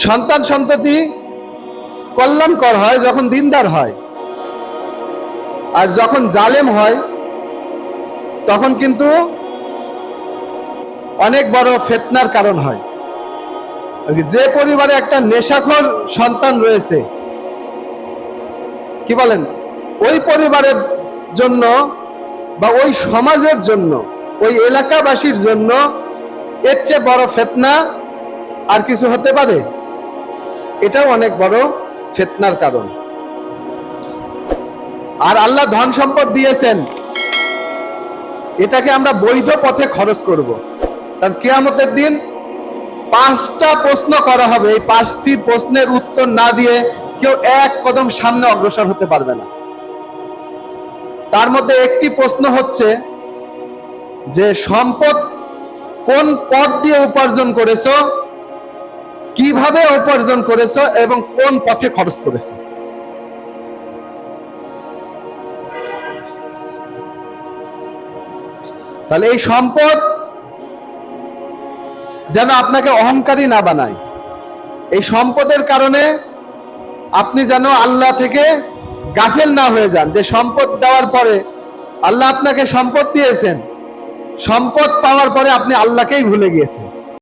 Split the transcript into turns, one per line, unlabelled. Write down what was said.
সন্তান সন্ততি কল্যাণকর হয় যখন দিনদার হয়, আর যখন জালেম হয় তখন কিন্তু অনেক বড় ফিতনার কারণ হয়। যে পরিবারে একটা নেশাখোর সন্তান রয়েছে, কি বলেন, ওই পরিবারের জন্য বা ওই সমাজের জন্য, ওই এলাকাবাসীর জন্য এর চেয়ে বড় ফিতনা আর কিছু হতে পারে? এটাও অনেক বড় ফিতনার কারণ। আর আল্লাহ ধন সম্পদ দিয়েছেন, এটাকে আমরা বৈধ পথে খরচ করব। কারণ কিয়ামতের দিন 5টা প্রশ্ন করা হবে, এই 5টি প্রশ্নের উত্তর না দিয়ে কেউ এক কদম সামনে অগ্রসর হতে পারবে না। তার মধ্যে একটি প্রশ্ন হচ্ছে যে সম্পদ কোন পথ দিয়ে উপার্জন করেছো, কিভাবে উপার্জন করেছো এবং কোন পথে খরচ করেছো। তাহলে এই সম্পদ যেন আপনাকে অহংকারী না বানায়, এই সম্পদের কারণে আপনি যেন আল্লাহ থেকে গাফেল না হয়ে যান। যে সম্পদ দেওয়ার পরে আল্লাহ আপনাকে সম্পদ দিয়েছেন, সম্পদ পাওয়ার পরে আপনি আল্লাহকেই ভুলে গিয়েছেন।